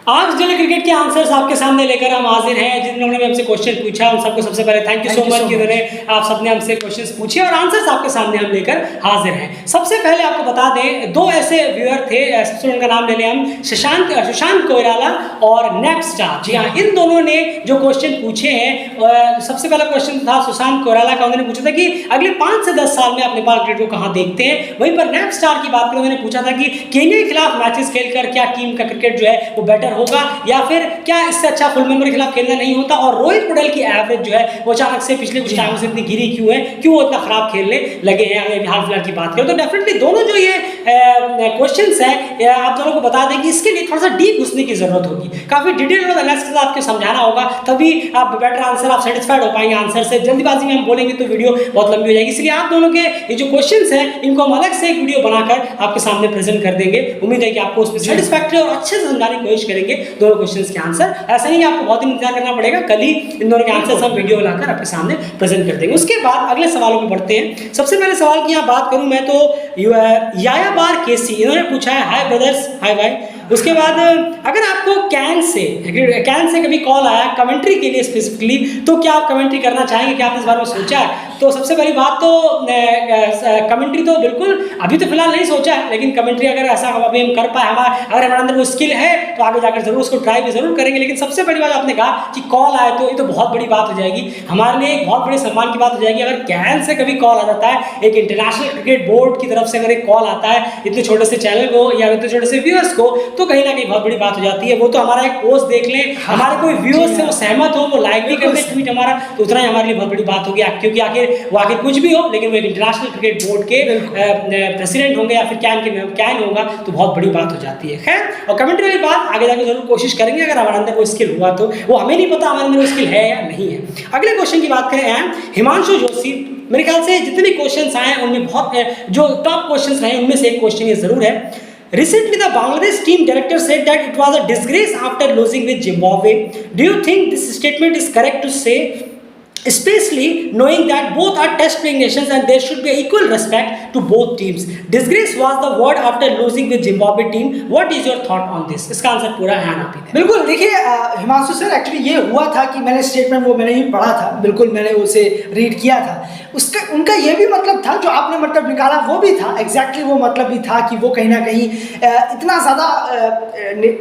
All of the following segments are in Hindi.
आज जो क्रिकेट के आंसर्स आपके सामने लेकर हम हाजिर हैं। जिन लोगों ने हमसे क्वेश्चन पूछा उन सबको सबसे पहले थैंक यू सो मच कि उन्होंने आप सबने हमसे क्वेश्चंस पूछे और आंसर्स आपके सामने हम लेकर हाजिर हैं। सबसे पहले आपको बता दें, दो ऐसे व्यूअर थे, सबसे उनका नाम ले लें हम, सुशांत कोइराला और नेपस्टार। जी हाँ, इन दोनों ने जो क्वेश्चन पूछे हैं, सबसे पहला क्वेश्चन था सुशांत कोइराला का। उन्होंने पूछा था कि अगले 5 से 10 साल में आप नेपाल क्रिकेट को कहाँ देखते हैं। वहीं पर नेपस्टार की बात करें, उन्होंने पूछा था कि केन्या के खिलाफ मैचेस खेलकर क्या टीम का क्रिकेट जो है वो बेटर होगा या फिर क्या इससे अच्छा फुल मेंबर के खिलाफ खेलना नहीं होता। और रोहित पटेल की एवरेज जो है वो अचानक से पिछले कुछ टाइम से इतनी गिरी क्यों है, क्यों वो इतना खराब खेलने लगे हैं। अगर हाल फिलहाल की बात करें तो डेफिनेटली दोनों जो ये क्वेश्चंस हैं, आप दोनों को बता दें कि इसके लिए थोड़ा सा डीप घुसने की जरूरत होगी, काफी डिटेल और एनालिसिस आपको समझाना होगा, तभी आप बेटर आंसर, आप सेटिस्फाइड हो पाएंगे आंसर से। जल्दीबाजी में हम बोलेंगे तो वीडियो बहुत लंबी हो जाएगी, इसलिए आप दोनों के ये जो क्वेश्चंस हैं इनको हम अलग से एक वीडियो बनाकर आपके सामने प्रेजेंट कर देंगे। उम्मीद है कि आपको उसमें सेटिस्फैक्टरी और अच्छे से समझाने की कोशिश करेंगे दोनों क्वेश्चंस के आंसर। ऐसा नहीं आपको बहुत दिन इंतजार करना पड़ेगा, कल ही इन दोनों के आंसर्स हम वीडियो लाकर आपके सामने प्रेजेंट कर देंगे। उसके बाद अगले सवालों पे बढ़ते हैं। सबसे पहले सवाल की यहाँ बात करूं मैं तो याया बार केसी, इन्होंने पूछा है, हाय ब्रदर्स, हाय भाई। उसके बाद अगर आपको कैन से कभी कॉल आया कमेंट्री के लिए स्पेसिफिकली, तो क्या आप कमेंट्री करना चाहेंगे, क्या आपने इस बारे में सोचा है? तो सबसे पहली बात तो कमेंट्री तो बिल्कुल अभी तो फिलहाल नहीं सोचा है, लेकिन कमेंट्री अगर ऐसा अभी हम कर पाए, अगर हमारे अंदर वो स्किल है तो आगे जाकर जरूर उसको ट्राई भी जरूर करेंगे। लेकिन सबसे बड़ी बात आपने कहा कि कॉल आए तो ये तो बहुत बड़ी बात हो जाएगी, हमारे लिए एक बहुत बड़े सम्मान की बात हो जाएगी। अगर कैन से कभी कॉल आ जाता है, एक इंटरनेशनल क्रिकेट बोर्ड की तरफ से अगर एक कॉल आता है इतने छोटे से चैनल को या इतने छोटे से व्यूअर्स को, तो कहीं ना कहीं बहुत बड़ी बात हो जाती है। वो तो हमारा एक पोस्ट देख लें, हमारे कोई व्यूअर्स से वो सहमत हो, वो लाइक भी कर दे ट्वीट हमारा, तो उतना ही हमारे लिए बहुत बड़ी बात होगी। क्योंकि आखिर कुछ भी हो, लेकिन वो एक इंटरनेशनल क्रिकेट बोर्ड के प्रेसिडेंट होंगे या फिर कैन होगा, तो बहुत बड़ी बात हो जाती है। खैर, और कमेंट्री वाली बात आगे जाकर जरूर कोशिश करेंगे, अगर हमारे अंदर कोई स्किल हुआ तो। वो हमें नहीं पता हमारे अंदर वो स्किल है या नहीं है। अगले क्वेश्चन की बात करें, हिमांशु जोशी, मेरे ख्याल से जितने भी क्वेश्चंस आए उनमें बहुत जो टॉप क्वेश्चंस रहे उनमें से एक क्वेश्चन ये जरूर है। Recently, the Bangladesh team director said that it was a disgrace after losing with Zimbabwe. Do you think this statement is correct to say, especially knowing that both are test-playing nations and there should be equal respect to both teams? Disgrace was the word after losing with Zimbabwe team. What is your thought on this? इसका आंसर पूरा है ना? बिल्कुल, देखिए हिमांशु सर, एक्चुअली ये हुआ था कि मैंने स्टेटमेंट वो मैंने ही पढ़ा था, बिल्कुल मैंने उसे रीड किया था। उसका उनका ये भी मतलब था, जो आपने मतलब निकाला वो भी था, एग्जैक्टली वो मतलब भी था कि वो कहीं ना कहीं इतना ज़्यादा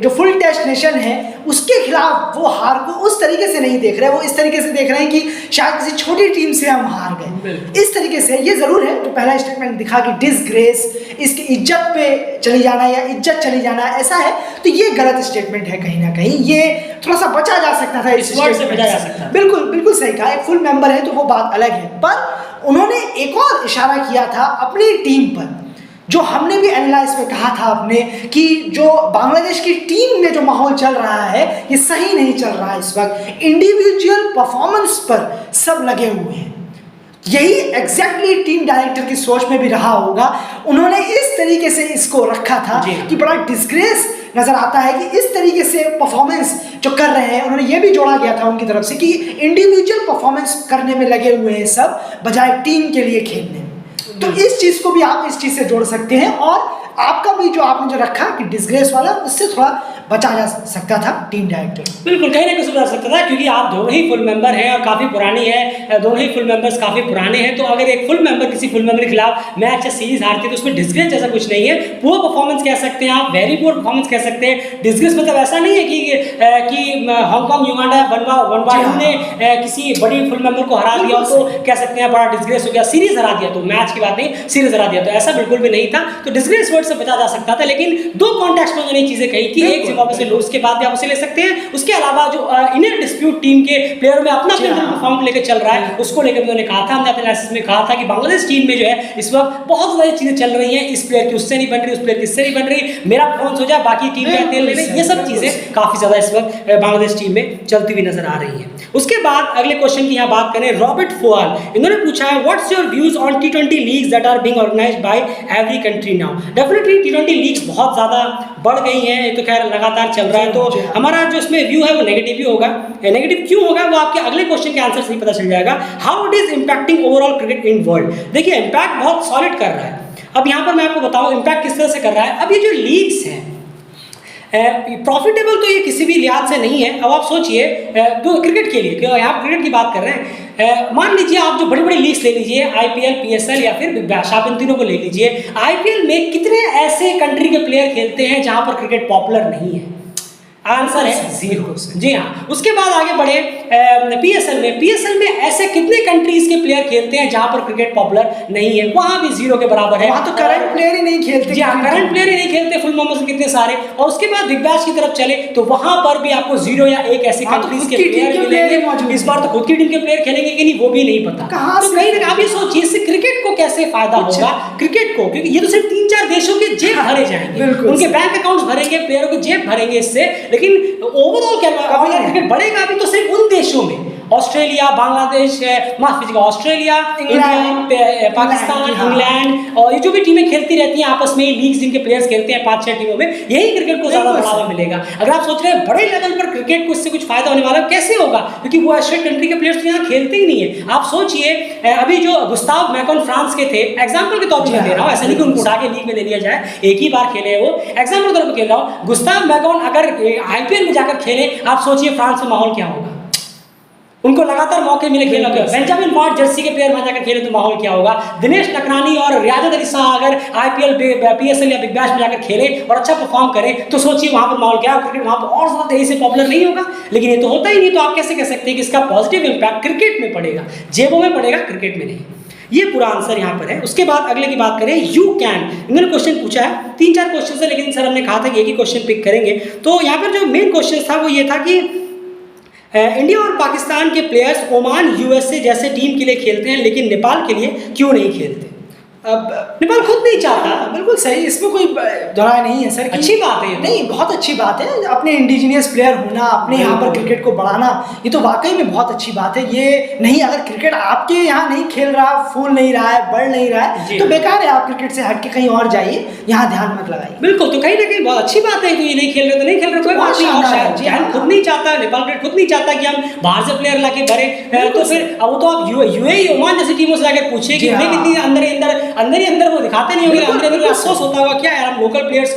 जो फुल टेस्ट नेशन है उसके खिलाफ वो हार को उस तरीके से नहीं देख रहे हैं, वो इस तरीके से देख रहे हैं कि शायद किसी छोटी टीम से हम हार गए। इस तरीके से ये ज़रूर है, जो पहला स्टेटमेंट दिखा कि डिसग्रेस, इसकी इज्जत पे चली जाना या इज्जत चली जाना, ऐसा है, तो ये गलत स्टेटमेंट है। कहीं ना कहीं ये थोड़ा सा बचा जा सकता था, इस वर्ड से बचा जा सकता है। बिल्कुल बिल्कुल सही कहा, एक फुल मेंबर है तो वो बात अलग है, पर उन्होंने एक और इशारा किया था अपनी टीम पर, जो हमने भी एनालाइज में कहा था आपने कि जो बांग्लादेश की टीम में जो माहौल चल रहा है ये सही नहीं चल रहा है। इस वक्त इंडिविजुअल परफॉर्मेंस पर सब लगे हुए हैं। यही एग्जैक्टली टीम डायरेक्टर की सोच में भी रहा होगा। उन्होंने इस तरीके से इसको रखा था कि बड़ा डिस्ग्रेस नजर आता है कि इस तरीके से परफॉर्मेंस जो कर रहे हैं, उन्होंने ये भी जोड़ा गया था उनकी तरफ से कि इंडिविजुअल परफॉर्मेंस करने में लगे हुए हैं सब, बजाय टीम के लिए खेलने। तो इस चीज़ को भी आप इस चीज़ से जोड़ सकते हैं, और आपका भी जो आपने जो रखा कि डिसग्रेस वाला, उससे थोड़ा बचा जा सकता था टीम डायरेक्टर। बिल्कुल, कहीं ना कहीं सुधर सकता था, क्योंकि आप दोनों ही फुल मेंबर हैं और काफ़ी पुरानी है, दोनों ही फुल मेंबर्स काफ़ी पुराने हैं। तो अगर एक फुल मेंबर किसी फुल मेंबर के खिलाफ मैच या सीरीज हारती है तो उसमें डिसग्रेस जैसा कुछ नहीं है। पुअर परफॉर्मेंस कह सकते हैं आप, वेरी पुअर परफॉर्मेंस कह सकते हैं। डिसग्रेस मतलब ऐसा नहीं है कि हांगकांग युगांडा 1-2 ने किसी बड़ी फुल मेंबर को हरा दिया तो कह सकते हैं बड़ा डिसग्रेस हो गया। सीरीज हरा दिया तो, मैच की बात नहीं, सीरीज हरा दिया तो, ऐसा बिल्कुल भी नहीं था। तो डिसग्रेस वर्ड से बचा जा सकता था, लेकिन दो कॉन्टेक्स्ट में उन्होंने चीजें कही थी। एक जिम्बाब्वे से लॉस के बाद भी आप उसे ले सकते हैं, उसके अलावा जो इनर डिस्प्यूट टीम के प्लेयर में अपना परफॉर्म लेकर चल रहा है उसको लेकर उन्होंने कहा था, हमने अपने एनालिसिस में कहा था कि बांग्लादेश टीम में जो है इस वक्त बहुत सारी चीजें चल रही हैं, इस प्लेयर की उससे नहीं बन रही, उस प्लेयर की इससे नहीं बन रही, मेरा परफॉर्मेंस हो जाए बाकी टीम का तेल ले ले, ये सब चीजें काफी ज्यादा इस वक्त बांग्लादेश टीम में चलती हुई नजर आ रही है। उसके बाद अगले क्वेश्चन की यहाँ बात करें, रॉबर्ट फोआल, इन्होंने पूछा है what's your views on T20 leagues that are being organised by every country now. Definitely T20 leagues बहुत ज्यादा बढ़ गई हैं, ये तो खैर लगातार चल रहा है, तो हमारा जो इसमें व्यू है वो नेगेटिव ही होगा। नेगेटिव क्यों होगा वो आपके अगले क्वेश्चन के आंसर से ही पता चल जाएगा। How it is impacting overall cricket in world. देखिए, इंपैक्ट बहुत सॉलिड कर रहा है। अब यहाँ पर मैं आपको बताऊँ इम्पैक्ट किस तरह से कर रहा है। अब ये जो लीग्स हैं, प्रॉफिटेबल तो ये किसी भी लिहाज से नहीं है। अब आप सोचिए तो क्रिकेट के लिए, क्यों यहाँ क्रिकेट की बात कर रहे हैं, मान लीजिए आप जो बड़ी बड़ी लीग्स ले लीजिए, आईपीएल, पीएसएल या फिर बिग बैश, आप इन तीनों को ले लीजिए। आईपीएल में कितने ऐसे कंट्री के प्लेयर खेलते हैं जहां पर क्रिकेट पॉपुलर नहीं है? आंसर है 0। जी हाँ। उसके बाद आगे बढ़े पीएसएल में ऐसे कितने कंट्रीज के प्लेयर खेलते हैं जहां पर क्रिकेट पॉपुलर नहीं है? वहां भी 0 के बराबर है। वहां तो करंट प्लेयर ही नहीं खेलते। जी हाँ, करंट प्लेयर ही नहीं खेलते फुल मेंबर्स कितने सारे। और उसके बाद बिग बैश की तरफ चले तो वहां पर भी आपको 0 या 1 ऐसी कंट्रीज के प्लेयर मिलेंगे। इस बार तो खुद की टीम के प्लेयर खेलेंगे कि नहीं वो भी नहीं पता। तो कहीं ना आप ये सोचिए इससे क्रिकेट को कैसे फायदा होगा, क्रिकेट को, क्योंकि ये तो सिर्फ 3-4 देशों के जेब भरे जाएंगे, उनके बैंक अकाउंट्स भरेंगे, प्लेयरों के जेब भरेंगे इससे। लेकिन ओवरऑल क्या क्रिकेट बढ़ेगा अभी तो सिर्फ उन देशों में, ऑस्ट्रेलिया, बांग्लादेश, माफ कीजिएगा, ऑस्ट्रेलिया, इंडिया, पाकिस्तान, इंग्लैंड, और ये जो भी टीमें खेलती रहती हैं आपस में, लीग्स जिनके प्लेयर्स खेलते हैं 5-6 टीमों में, यही क्रिकेट को ज्यादा बढ़ावा मिलेगा। अगर आप सोच रहे हैं बड़े लेवल पर क्रिकेट को इससे कुछ फायदा होने वाला, कैसे होगा? क्योंकि वो एशियन कंट्री के प्लेयर्स यहाँ खेलते ही नहीं है। आप सोचिए अभी जो गुस्ताव मैकॉन फ्रांस के थे, एग्जाम्पल के तौर पर मैं दे रहा हूँ, ऐसा नहीं कि उनको उठा के लीग में ले लिया जाए, एक ही बार खेले वो, एग्जाम्पल के तौर पर खेल रहा हूँ। गुस्ताव मैकॉन अगर आईपीएल में जाकर खेले, आप सोचिए फ्रांस में माहौल क्या होगा? उनको लगातार मौके मिले खेलने के। बेंजामिन वार्ड जर्सी के प्लेयर वहां जाकर खेले तो माहौल क्या होगा? दिनेश नकरानी और रियाजत अली शाह अगर आईपीएल, पीएसएल या बिग बैश में जाकर खेले और अच्छा परफॉर्म करें तो सोचिए वहां पर माहौल क्या होगा? क्रिकेट वहां पर और ज्यादा तेजी से पॉपुलर नहीं होगा। लेकिन ये तो होता ही नहीं, तो आप कैसे कह सकते हैं कि इसका पॉजिटिव इंपैक्ट क्रिकेट में पड़ेगा? जेबों में पड़ेगा, क्रिकेट में नहीं। ये पूरा आंसर यहाँ पर है। उसके बाद अगले की बात करें, यू कैन, इन्होंने क्वेश्चन पूछा है, 3-4 क्वेश्चन है, लेकिन सर हमने कहा था कि एक ही क्वेश्चन पिक करेंगे। तो यहाँ पर जो मेन क्वेश्चन था वो ये था कि इंडिया और पाकिस्तान के प्लेयर्स ओमान, यूएसए जैसे टीम के लिए खेलते हैं लेकिन नेपाल के लिए क्यों नहीं खेलते? अब नेपाल खुद नहीं चाहता। बिल्कुल सही, इसमें कोई दोहराय नहीं है सर। अच्छी बात है, नहीं बहुत अच्छी बात है, अपने इंडिजिनियस प्लेयर होना, अपने यहाँ पर क्रिकेट को बढ़ाना, ये तो वाकई में बहुत अच्छी बात है। ये नहीं, अगर क्रिकेट आपके यहाँ नहीं खेल रहा, फूल नहीं रहा है, बढ़ नहीं रहा है, तो बेकार है, आप क्रिकेट से हट के कहीं और जाइए, यहाँ ध्यान मत लगाइए। बिल्कुल, तो कहीं ना कहीं बहुत अच्छी बात है कि ये नहीं खेल रहे तो नहीं खेल रहे, कोई बात नहीं। और शायद खुद नहीं चाहता, नेपाल क्रिकेट खुद नहीं चाहता कि हम बाहर से प्लेयर लाके भरे, तो फिर अब तो आप यूएई, ओमान जैसी टीमों से जाकर पूछिए कि उन्हें कितनी अंदर ही अंदर वो दिखाते नहीं होंगे, अंदर अफसोस होता होगा क्या यार, हम लोकल प्लेयर्स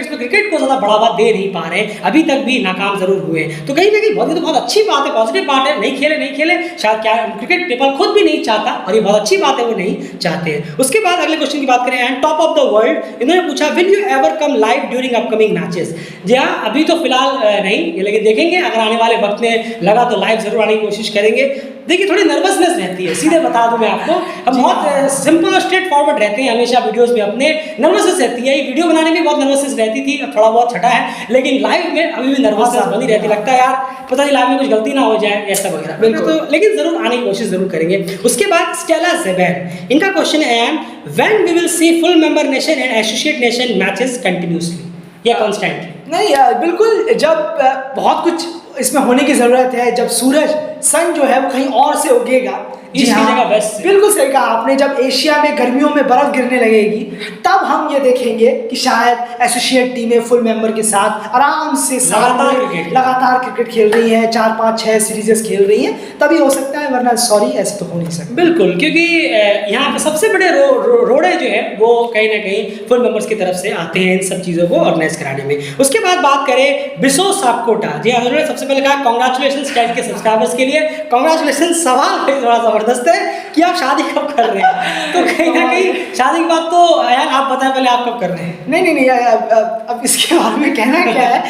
में क्रिकेट को ज्यादा बढ़ावा दे नहीं पा रहे, अभी तक भी नाकाम जरूर हुए। तो कहीं ना कहीं बहुत अच्छी बात है, पॉजिटिव बात है। नहीं खेले शायद क्या क्रिकेट नेपाल खुद भी नहीं चाहता, और ये बहुत अच्छी बात है, वो नहीं चाहते हैं। उसके बाद अगले क्वेश्चन की बात करें, and top of the world, इन्होंने पूछा will you ever come live during upcoming matches? जी हाँ, अभी तो फिलहाल नहीं, लेकिन देखेंगे अगर आने वाले वक्त में लगा तो लाइव जरूर आने की कोशिश करेंगे। देखिए थोड़ी नर्वसनेस रहती है, सीधे बता दूं मैं आपको, हम बहुत सिंपल और स्ट्रेट फॉरवर्ड रहते हैं हमेशा वीडियोस में, अपने नर्वसनेस रहती है। ये वीडियो बनाने में बहुत नर्वसनेस रहती थी, थोड़ा बहुत छटा है, लेकिन लाइव में अभी भी नर्वसनेस बनी रहती, लगता है यार पता नहीं लाइव में कुछ गलती ना हो जाए, ऐसा वगैरह। तो लेकिन जरूर आने की कोशिश जरूर करेंगे। उसके बाद स्टेला ज़ेबैर, इनका क्वेश्चन है when we will see full member nation and associate nation matches continuously या कॉन्स्टेंटली? नहीं बिल्कुल, जब बहुत कुछ इसमें होने की ज़रूरत है, जब सन जो है वो कहीं और से उगेगा। बिल्कुल सही कहा आपने, जब एशिया में गर्मियों में बर्फ गिरने लगेगी तब हम ये देखेंगे कि शायद एसोसिएट टीमें फुल मेंबर के साथ आराम से लगातार क्रिकेट खेल रही हैं, 4, 5, 6 सीरीजेस खेल रही हैं, तभी हो सकता है, वरना सॉरी ऐसे तो हो नहीं सकता। बिल्कुल, क्योंकि यहाँ पे सबसे बड़े रोड़े जो है वो कहीं ना कहीं फुल मेंबर्स की तरफ से आते हैं इन सब चीज़ों को ऑर्गेनाइज कराने में। उसके बाद बात करें बिसो सापकोटा, जी हाँ, उन्होंने सबसे पहले कहा कॉन्ग्रेचुलेशन चैनल के सब्सक्राइबर्स के लिए, कॉन्ग्रेचुलेशन। सवाल थोड़ा जबरदस्त है कि आप शादी कब कर रहे हैं? तो कहीं ना कहीं शादी की बात तो यार आप बताएं पहले, आप कब कर रहे हैं? नहीं, अब इसके बारे में कहना क्या है,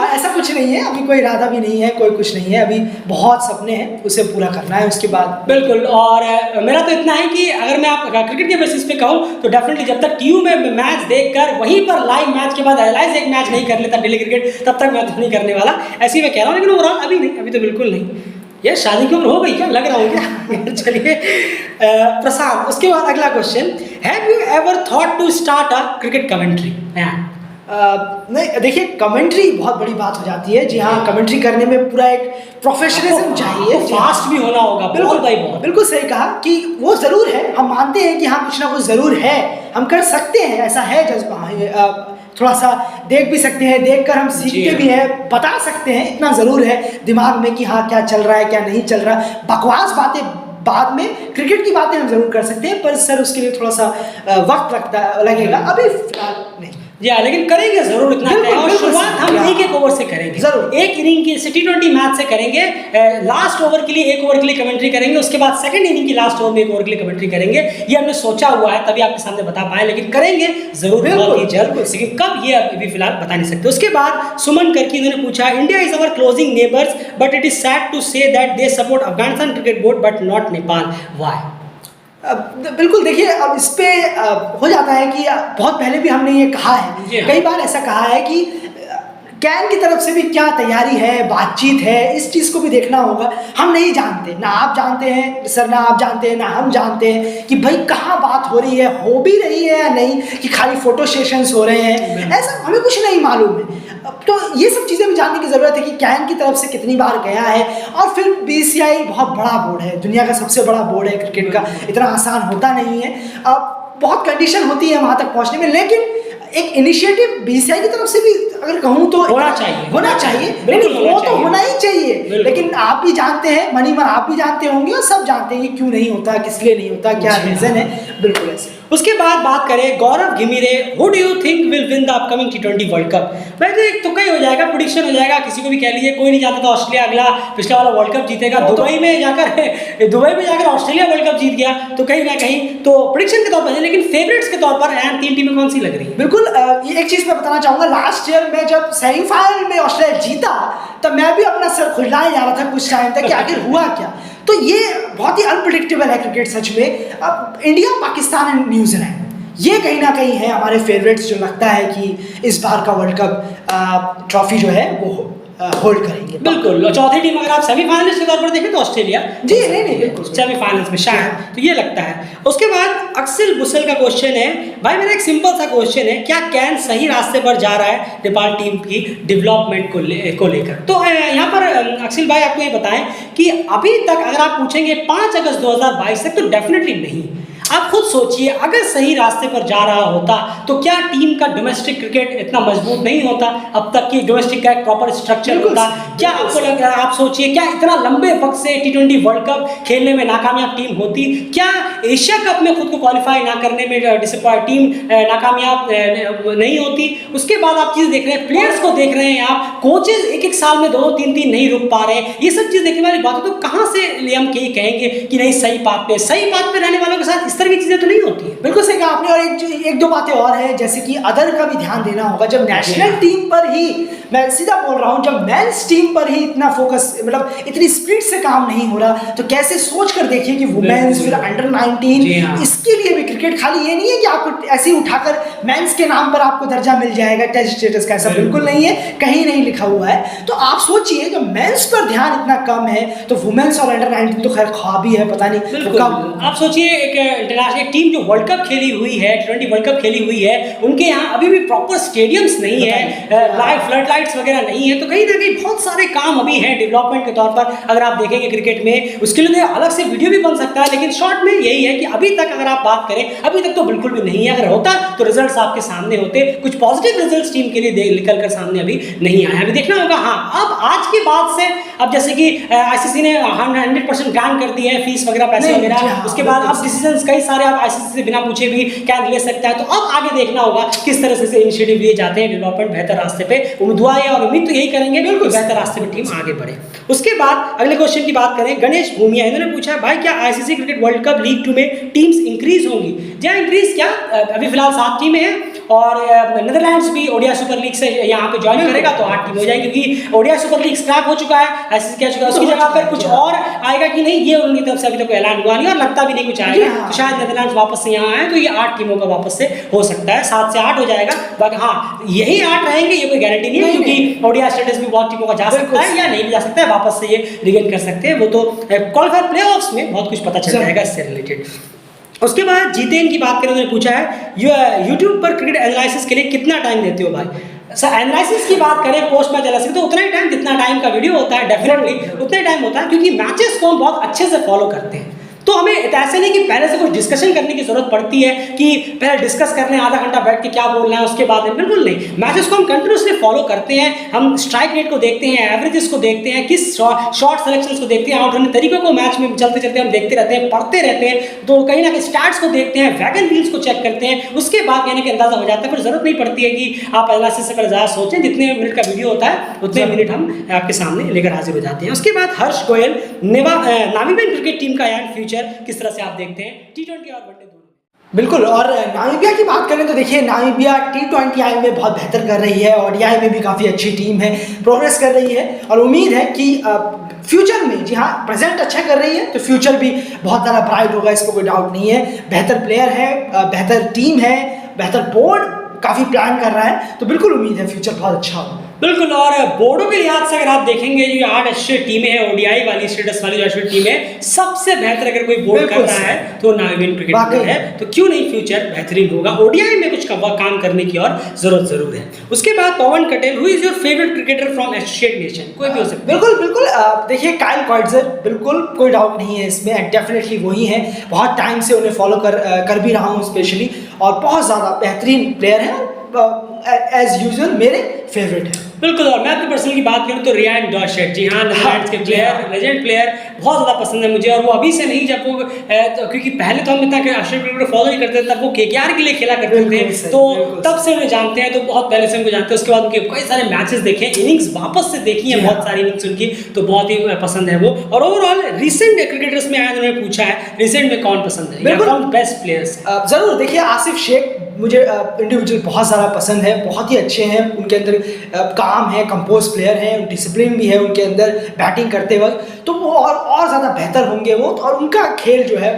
ऐसा कुछ नहीं है, अभी कोई इरादा भी नहीं है, कोई कुछ नहीं है, अभी बहुत सपने हैं, उसे पूरा करना है उसके बाद। बिल्कुल, और मेरा तो इतना है कि अगर मैं आप क्रिकेट के बेसिस पे कहूँ तो डेफिनेटली जब तक टीयू में मैच देखकर वहीं पर लाइव मैच के बाद एनालाइज एक मैच नहीं कर लेता डेली क्रिकेट, तब तक मैं तो नहीं करने वाला, ऐसे ही मैं कह रहा हूँ। लेकिन ओवरऑल अभी नहीं, अभी तो बिल्कुल नहीं। ये शादी की उम्र हो गई क्या, लग रहा हो क्या? चलिए प्रशांत, उसके बाद अगला question, have you ever thought to start a cricket commentary? नहीं देखिए, कमेंट्री बहुत बड़ी बात हो जाती है। जी हाँ, कमेंट्री करने में पूरा एक प्रोफेशनलिज्म चाहिए, फास्ट भी होना होगा। बिल्कुल सही कहा कि वो ज़रूर है, हम मानते हैं कि हाँ कुछ ना कुछ ज़रूर है, हम कर सकते हैं, ऐसा है जज्बा, थोड़ा सा देख भी सकते हैं, देखकर हम सीखते भी हैं, बता सकते हैं, इतना ज़रूर है दिमाग में कि हाँ क्या चल रहा है क्या नहीं चल रहा। बकवास बातें बाद में, क्रिकेट की बातें हम ज़रूर कर सकते हैं, पर सर उसके लिए थोड़ा सा वक्त लगेगा, अभी फिलहाल नहीं। जी हाँ, लेकिन करेंगे जरूर इतना बिल्कुल, तय है। और बिल्कुल शुरुआत सही, हम हाँ। एक ओवर से करेंगे, जरूर। एक इनिंग की T20 मैच से करेंगे। लास्ट ओवर के लिए एक ओवर के लिए कमेंट्री करेंगे, उसके बाद सेकंड इनिंग की लास्ट ओवर में एक ओवर के लिए कमेंट्री करेंगे। ये हमने सोचा हुआ है, तभी आपके सामने बता पाए, लेकिन करेंगे जरूर बहुत ही जल्द, लेकिन कब ये अभी फिलहाल बता नहीं सकते। उसके बाद सुमन करके इन्होंने पूछा, India is our closing neighbours but it is sad to say that they support Afghanistan cricket board but not Nepal, why? बिल्कुल देखिए, अब इस पे हो जाता है कि बहुत पहले भी हमने ये कहा जी है, हाँ। कई बार ऐसा कहा है कि कैन की तरफ से भी क्या तैयारी है, बातचीत है, इस चीज़ को भी देखना होगा। हम नहीं जानते, ना आप जानते हैं सर, ना आप जानते हैं, ना हम जानते हैं कि भाई कहाँ बात हो रही है, हो भी रही है या नहीं, कि खाली फोटो सेशंस हो रहे हैं, ऐसा हमें कुछ नहीं मालूम है। अब तो ये सब चीज़ें भी जानने की ज़रूरत है कि कैन की तरफ से कितनी बार गया है। और फिर BCCI बहुत बड़ा बोर्ड है, दुनिया का सबसे बड़ा बोर्ड है क्रिकेट का, इतना आसान होता नहीं है। अब बहुत कंडीशन होती है वहाँ तक पहुँचने में, लेकिन एक इनिशिएटिव BCCI की तरफ से भी अगर कहूँ तो होना चाहिए, लेकिन वो तो होना ही चाहिए। लेकिन आप भी जानते हैं, मनी मन आप भी जानते होंगे और सब जानते हैं कि क्यों नहीं होता, किस लिए नहीं होता, क्या रीजन है। बिल्कुल ऐसे। उसके बाद बात करें Gaurav Ghimire, who do you think will win the upcoming T20 world cup? भाई तो एक तुक्का ही हो जाएगा, प्रेडिक्शन हो जाएगा, किसी को भी कह लीजिए, कोई नहीं जानता था ऑस्ट्रेलिया अगला पिछला वाला वर्ल्ड कप जीतेगा। दुबई में जाकर ऑस्ट्रेलिया वर्ल्ड कप जीत गया, तो कहीं ना कहीं तो प्रेडिक्शन के तौर पर, लेकिन फेवरेट्स के तौर पर तीन टीमें कौन सी लग रही है? बिल्कुल, ये एक चीज़ मैं बताना चाहूँगा, लास्ट ईयर में जब सेमीफाइनल में ऑस्ट्रेलिया जीता, तब मैं भी अपना सर खुजलाए जा रहा था कुछ टाइम तक कि आखिर हुआ क्या। तो ये बहुत ही अनप्रिडिक्टेबल है क्रिकेट सच में। अब इंडिया, पाकिस्तान एंड न्यूजीलैंड, ये कहीं ना कहीं है हमारे फेवरेट्स, जो लगता है कि इस बार का वर्ल्ड कप ट्रॉफी जो है वो होल्ड करेंगे। बिल्कुल। और चौथी टीम अगर आप सेमीफाइनलिस्ट के तौर पर देखें तो ऑस्ट्रेलिया, जी नहीं बिल्कुल सेमीफाइनल्स में शायद, तो ये लगता है। उसके बाद अक्सिल बुसल का क्वेश्चन है, भाई मेरा एक सिंपल सा क्वेश्चन है, क्या कैन सही रास्ते पर जा रहा है नेपाल टीम की डेवलपमेंट को लेकर? तो यहाँ पर अक्सिल भाई आपको ये बताएं कि अभी तक अगर आप पूछेंगे 5 अगस्त 2022 तक, तो डेफिनेटली नहीं। आप खुद सोचिए, अगर सही रास्ते पर जा रहा होता तो क्या टीम का डोमेस्टिक क्रिकेट इतना मजबूत नहीं होता? अब तक की डोमेस्टिक का एक प्रॉपर स्ट्रक्चर होता। क्या आपको लग रहा है, आप सोचिए, क्या इतना लंबे वक्त से T20 वर्ल्ड कप खेलने में नाकामयाब टीम होती? क्या एशिया कप में खुद को क्वालिफाई ना करने में टीम नाकामयाब नहीं होती? उसके बाद आप चीज़ देख रहे हैं, प्लेयर्स को देख रहे हैं, आप कोचेज एक साल में 2-3 नहीं रुक पा रहे हैं। ये सब चीज़ देखने वाली बात है। तो कहाँ से हम कहेंगे कि नहीं सही बात पे रहने वालों के साथ इस तरह की चीजें तो नहीं होती है। बिल्कुल सही कहा आपने। और एक दो बातें और है, जैसे कि अदर का भी ध्यान देना होगा। जब नेशनल टीम पर ही, मैं सीधा बोल रहा हूं, जब मेंस टीम पर ही इतना फोकस, मतलब इतनी स्पीड से काम नहीं हो रहा, तो कैसे सोच कर देखिए कि वुमेन्स, फिर अंडर 19, इसके लिए भी क्रिकेट खाली ये नहीं है कि आपको ऐसे ही उठाकर मेंस के नाम पर आपको दर्जा मिल जाएगा टेस्ट स्टेटस का, ऐसा बिल्कुल नहीं है, कहीं नहीं लिखा हुआ है। तो आप सोचिए, जब मेंस पर ध्यान इतना कम है, तो वुमेन्स और अंडर 19 तो खैर ख्वाब ही है, पता नहीं कब। आप सोचिए, एक इंटरनेशनल टीम जो वर्ल्ड कप खेली हुई है, T20 वर्ल्ड कप खेली हुई है, उनके यहाँ अभी भी प्रॉपर स्टेडियम्स नहीं है, लाइव फ्लड लाइट्स वगैरह नहीं है, तो कहीं ना कहीं बहुत सारे काम अभी हैं डेवलपमेंट के तौर पर। अगर आप देखेंगे क्रिकेट में, उसके लिए अलग से वीडियो भी बन सकता है, लेकिन शॉर्ट में यही है कि अभी तक अगर आप बात करें, अभी तक तो बिल्कुल भी नहीं है। अगर होता तो रिजल्ट्स आपके सामने होते, कुछ पॉजिटिव रिजल्ट्स टीम के लिए निकल कर सामने अभी नहीं आए। अभी देखना होगा। हाँ, अब आज के बाद से, अब जैसे कि ICC ने 100% ग्रांट कर दी है फीस वगैरह, पैसे वगैरह, उसके बाद अब डिसीजंस कई सारे आप ICC से बिना पूछे भी कैन ले सकता है। तो अब आगे देखना होगा किस तरह से इनिशिएटिव लिए जाते हैं डेवलपमेंट बेहतर रास्ते पे। दुआ है और उम्मीद तो यही करेंगे बिल्कुल बेहतर रास्ते पे टीम आगे बढ़े। उसके बाद अगले क्वेश्चन की बात करें, गणेश भूमिया, इन्होंने पूछा, भाई क्या ICC cricket world cup league 2 में टीम्स इंक्रीज होंगी? जी इंक्रीज क्या, अभी फिलहाल 7 टीमें हैं और नीदरलैंड्स भी ओडिया सुपर लीग से यहाँ पे ज्वाइन करेगा तो 8 टीम हो जाएगी, क्योंकि ओडिया सुपर लीग स्क्रैप हो चुका है, ICC कह चुका है। उसकी जगह पर कुछ और आएगा कि नहीं, ये उनकी तरफ से अभी तक कोई ऐलान हुआ नहीं और लगता भी नहीं कुछ आएगा। तो शायद नीदरलैंड्स वापस से यहाँ आए तो ये 8 टीमों का वापस से हो सकता है, 7 से 8 हो जाएगा। बाकी हाँ, यही 8 रहेंगे, ये कोई गारंटी नहीं है, क्योंकि ओडिया स्टेटस भी बहुत टीमों का जा सकता है या नहीं भी जा सकता है, वापस से ये रिगेन कर सकते हैं। वो तो क्वालिफायर प्लेऑफ्स में बहुत कुछ पता चल जाएगा इससे रिलेटेड। उसके बाद जीतेन की बात करें, उन्होंने पूछा है यूट्यूब पर क्रिकेट एनालिसिस के लिए कितना टाइम देते हो भाई? सर एनालिसिस की बात करें, पोस्ट मैच एनालिसिस, तो उतना ही टाइम जितना टाइम का वीडियो होता है, डेफिनेटली उतना ही टाइम होता है, क्योंकि मैचेस को हम बहुत अच्छे से फॉलो करते हैं। तो हमें ऐसे नहीं कि पहले से कुछ डिस्कशन करने की जरूरत पड़ती है कि पहले डिस्कस करने आधा घंटा बैठ के क्या बोलना है उसके बाद बिल्कुल नहीं। मैचेस को हम कंटिन्यूसली फॉलो करते हैं, हम स्ट्राइक रेट को देखते हैं, एवरेजेस को देखते हैं, किस शॉर्ट सिलेक्शंस को देखते हैं, आउट होने तरीकों को मैच में चलते चलते हम देखते रहते हैं, पढ़ते रहते हैं, तो कहीं ना कहीं स्टैट्स को देखते हैं, वैगन व्हील्स को चेक करते हैं, उसके बाद कहीं ना कहीं अंदाजा हो जाता है। फिर जरूरत नहीं पड़ती है कि आप एनालिसिस से पहले ज़्यादा सोचें, जितने मिनट का वीडियो होता है उतने मिनट हम आपके सामने लेकर हाजिर हो जाते हैं। उसके बाद हर्ष गोयल नामीबियन क्रिकेट टीम का एंड फ्यूचर किस तरह से आप देखते हैं T20 और वनडे दोनों? बिल्कुल, और नामीबिया की बात करें तो देखिए नामीबिया T20 में बहुत बेहतर कर रही है और ODI में भी काफ़ी अच्छी टीम है, प्रोग्रेस कर रही है और उम्मीद है कि फ्यूचर में, जी हाँ, प्रेजेंट अच्छा कर रही है तो फ्यूचर भी बहुत ज़्यादा ब्राइट होगा, इसको कोई डाउट नहीं है। बेहतर प्लेयर है, बेहतर टीम है, बेहतर बोर्ड काफ़ी प्लान कर रहा है, तो बिल्कुल उम्मीद है फ्यूचर बहुत अच्छा होगा। बिल्कुल, और बोर्डों के लिहाज से अगर आप देखेंगे जो 8 अच्छी टीमें हैं ODI वाली स्टेटस वाली जो अच्छी टीम है, सबसे बेहतर अगर कोई बोर्ड कर रहा है तो नामीबियन क्रिकेट बोर्ड है, तो क्यों नहीं फ्यूचर बेहतरीन होगा। ODI में कुछ काम करने की और जरूरत जरूर है। उसके बाद पवन कटेल, who is your favourite cricketer from associate nation? कोई भी हो सकता है। बिल्कुल देखिए काइल क्वाइट्जर, बिल्कुल कोई डाउट नहीं है इसमें, डेफिनेटली वही है। बहुत टाइम से उन्हें फॉलो कर भी रहा हूँ स्पेशली, और बहुत ज़्यादा बेहतरीन प्लेयर है, एज यूजुअल मेरे फेवरेट है। बिल्कुल, और मैं अपनी पर्सनल की बात करूं तो रियान डॉशेट, जी हाँ, नेदरलैंड्स के प्लेयर, लेजेंड प्लेयर, बहुत ज़्यादा पसंद है मुझे। और वो अभी से नहीं, जब वो क्योंकि पहले तो हम इतना ऑस्ट्रेलियन क्रिकेट को फॉलो नहीं करते थे, तब वो KKR के लिए खेला करते थे, तो तब से उन्हें जानते हैं, तो बहुत पहले से उनको जानते हैं। उसके बाद उनके कई सारे मैचेस देखे, इनिंग्स वापस से देखी है, बहुत सारी इनिंग्स उनकी, तो बहुत ही पसंद है वो। और ओवरऑल रिसेंट क्रिकेटर्स में आया, उन्होंने पूछा है रिसेंट में कौन पसंद है, बिल्कुल बेस्ट प्लेयर्स। ज़रूर देखिए, आसिफ शेख मुझे इंडिविजुअल बहुत ज़्यादा पसंद है, बहुत ही अच्छे हैं, उनके अंदर काम है, कंपोज प्लेयर हैं, डिसिप्लिन भी है उनके अंदर बैटिंग करते वक्त, तो वो और ज़्यादा बेहतर होंगे वो, और उनका खेल जो है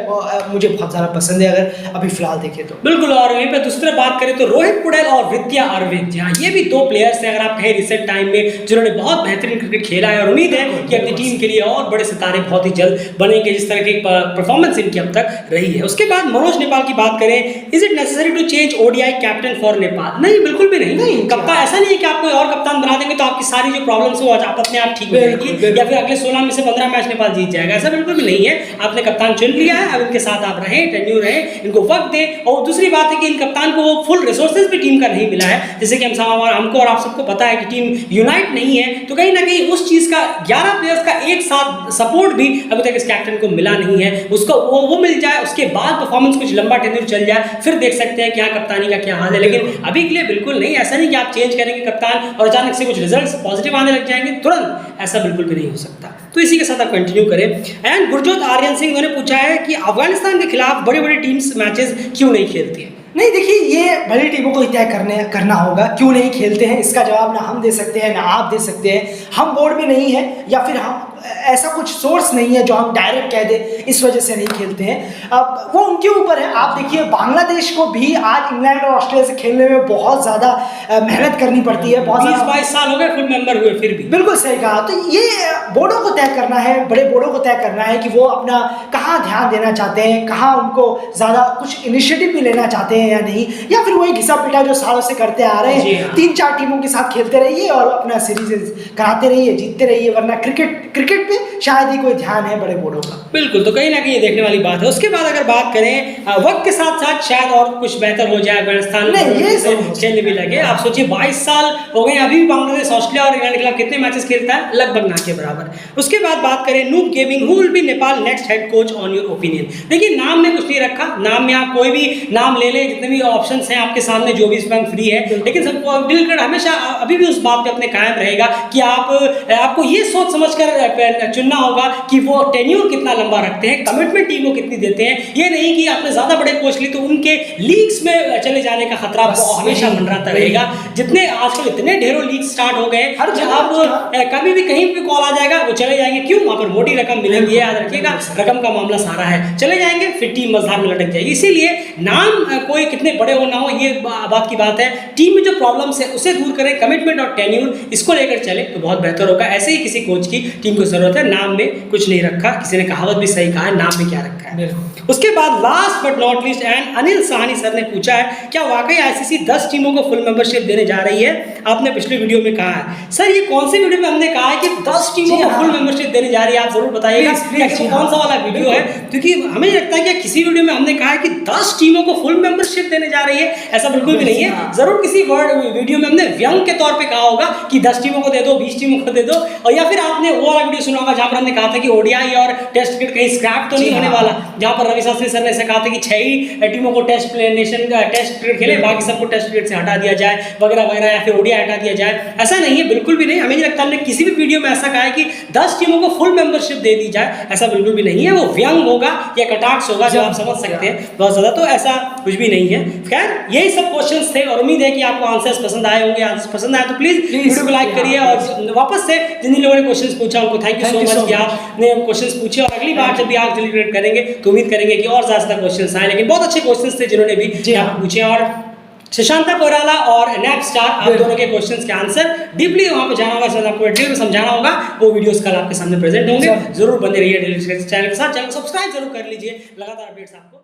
मुझे बहुत ज़्यादा पसंद है अगर अभी फिलहाल देखें तो। बिल्कुल, और वहीं पे दूसरी बात करें तो रोहित पुडेल और विद्या अरविंद, हाँ, ये भी 2 प्लेयर्स हैं अगर आप कहें रिसेंट टाइम में, जिन्होंने बहुत बेहतरीन क्रिकेट खेला है, और उम्मीद है कि अपनी टीम के लिए और बड़े सितारे बहुत ही जल्द बनेंगे, जिस तरह की परफॉर्मेंस इनकी अब तक रही है। उसके बाद मनोज नेपाल की बात करें, is it necessary to change ODI captain for Nepal? नहीं, बिल्कुल भी नहीं। कप्तान ऐसा नहीं है कि आप कोई और कप्तान बना देंगे तो आपकी सारी जो प्रॉब्लम्स हो आप अपने आप ठीक हो जाएगी, या फिर अगले 16 में से 15 मैच नेपाल जीत जाएगा, ऐसा बिल्कुल भी नहीं है। आपने कप्तान चुन लिया है, अब इनके साथ आप रहें, टेन्यूर रहें, इनको वक्त दें। और दूसरी बात है कि इन कप्तान को वो फुल रिसोर्सेज भी टीम का नहीं मिला है, जैसे कि हमको और आप सबको पता है कि टीम यूनाइट नहीं है, तो कहीं ना कहीं उस चीज़ का 11 प्लेयर्स का एक साथ सपोर्ट भी अभी तक इस कैप्टन को मिला नहीं है। उसको वो मिल जाए, उसके बाद परफॉर्मेंस कुछ लंबा टेन्यूर चल जाए, फिर देख सकते हैं कि यहाँ कप्तानी का क्या हाल है, लेकिन अभी के लिए बिल्कुल नहीं। ऐसा नहीं कि आप चेंज करेंगे कप्तान और अचानक से कुछ रिजल्ट्स पॉजिटिव आने लग जाएंगे तुरंत, ऐसा बिल्कुल भी नहीं हो सकता। तो इसी के साथ आप कंटिन्यू करें। एंड गुरजोत आर्यन सिंह ने पूछा है कि अफगानिस्तान के खिलाफ बड़ी बड़ी टीम्स मैचेस क्यों नहीं खेलती है? नहीं देखिए, ये बड़ी टीमों को ही तय करना होगा क्यों नहीं खेलते हैं, इसका जवाब ना हम दे सकते हैं ना आप दे सकते हैं। हम बोर्ड में नहीं है, या फिर हम ऐसा कुछ सोर्स नहीं है जो हम डायरेक्ट कह दें इस वजह से नहीं खेलते हैं। अब वो उनके ऊपर है। आप देखिए बांग्लादेश को भी आज इंग्लैंड और ऑस्ट्रेलिया से खेलने में बहुत ज़्यादा मेहनत करनी पड़ती है, बहुत 20-22 साल हो गए फुल मेंबर हुए फिर भी। बिल्कुल सही कहा। तो ये बोर्डों को तय करना है, बड़े बोर्डों को तय करना है कि वो अपना कहाँ ध्यान देना चाहते हैं, कहाँ उनको ज़्यादा कुछ इनिशिएटिव भी लेना चाहते हैं या नहीं, या फिर वही घिसा पिटा जो सालों से करते आ रहे हैं। 3-4 टीमों के साथ खेलते रहिए और अपना सीरीज कराते रहिए, जीतते रहिए, वरना क्रिकेट पे शायद ही कोई ध्यान है बड़े बोर्डों का। बिल्कुल, तो कहीं ना कहीं ये देखने वाली बात है। उसके बाद अगर बात करें वक्त के साथ साथ शायद और कुछ बेहतर हो जाए अफगानिस्तान में, चलने भी लगे। आप सोचिए 22 साल हो गए, अभी भी बांग्लादेश ऑस्ट्रेलिया और इंग्लैंड के खिलाफ कितने मैचेस खेलता है, लगभग ना के बराबर। उसके बाद बात करें noob gaming, who will be Nepal next head coach on your opinion? देखिए, नाम में कुछ नहीं रखा, नाम में आप कोई भी नाम ले लें, जितने भी ऑप्शंस हैं आपके सामने, जो भी इस पर फ्री है, लेकिन सबको दिल कर हमेशा अभी भी उस बात पे अपने कायम रहेगा कि आपको ये सोच समझकर चुनना होगा कि वो टेन्यूर कितना लंबा रखते हैं, कमिटमेंट टीम को कितनी देते हैं। ये नहीं कि आपने ज्यादा बड़े कोच लिए तो उनके लीग्स में चले जाने का खतरा हमेशा मंडराता रहेगा। जितने आजकल इतने ढेरों लीग स्टार्ट हो गए, हर जगह कभी भी कहीं भी कॉल आ जाएगा वो चले जाएंगे। क्यों? वहां पर मोटी रकम मिलेगी, याद रखिएगा, रकम का मामला सारा है। चले जाएंगे, फिर टीम मझधार में लटक जाएगी। इसीलिए नाम कोई कितने बड़े हो ना हो, ये बात की बात है। टीम में जो प्रॉब्लम्स है उसे दूर करें, कमिटमेंट और टेन्यूर इसको लेकर चले तो बहुत बेहतर होगा। ऐसे ही किसी कोच की टीम को जरूरत है। नाम में कुछ नहीं रखा, किसी ने कहावत भी सही कहा है, नाम में क्या रखा है। उसके बाद last but not least and Anil Sahni sir ने पूछा है, क्या वाकई आईसीसी 10 टीमों को फुल मेंबरशिप देने जा रही है? आपने पिछले वीडियो में कहा है। सर ये कौन सी वीडियो में हमने कहा है कि 10 टीमों को फुल मेंबरशिप देने जा रही है? आप जरूर बताइएगा कि कौन सा वाला वीडियो है, क्योंकि हमें लगता है कि किसी वीडियो में हमने कहा है कि 10 टीमों को फुल मेंबरशिप देने जा रही है, ऐसा बिल्कुल भी नहीं है। जरूर किसी वीडियो में हमने व्यंग के तौर पे कहा होगा कि 10 टीमों को दे दो, 20 टीमों को दे दो, और या फिर आपने वो वाला वीडियो सुना होगा जहां पर हमने कहा था कि ओडीआई और टेस्ट क्रिकेट कहीं स्क्रैप तो नहीं होने वाला, जहां पर रवि शास्त्री सर ने ऐसा कहा था कि 6 ही टीमों को टेस्ट क्रिकेट खेले, बाकी सबको टेस्ट क्रिकेट से हटा दिया जाए वगैरह वगैरह, या फिर ओडीआई हटा दिया जाए। ऐसा नहीं है, बिल्कुल भी नहीं। हमें नहीं लगता हमने किसी भी वीडियो में ऐसा कहा है कि 10 टीमों को फुल मेंबरशिप दे दी जाए, ऐसा बिल्कुल भी नहीं है। वो व्यंग होगा या कटाक्ष होगा जो आप समझ सकते हैं बहुत ज्यादा, तो ऐसा कुछ भी नहीं है। खैर यही सब क्वेश्चंस थे और उम्मीद है कि आपको आंसर्स पसंद आए होंगे। आंसर्स पसंद आए तो प्लीज वीडियो को लाइक करिए, और वापस से जिन लोगों ने क्वेश्चंस पूछा उनको थैंक यू सो मच कि आपने क्वेश्चंस पूछे, और अगली बार जब भी आप सेलिब्रेट करेंगे तो उम्मीद करेंगे कि और ज्यादा क्वेश्चंस आए। लेकिन बहुत अच्छे क्वेश्चंस थे जिन्होंने भी पूछे, और शशांता कोइराला और नैप स्टार आप दोनों के क्वेश्चंस के आंसर डीपली वहां पे जाना होगा, शायद आपको डिटेल में समझाना होगा, वो वीडियोस कल आपके सामने प्रेजेंट होंगे। जरूर बने रहिए डेली चैनल के साथ, चैनल को सब्सक्राइब जरूर कर लीजिए, लगातार अपडेट्स आपको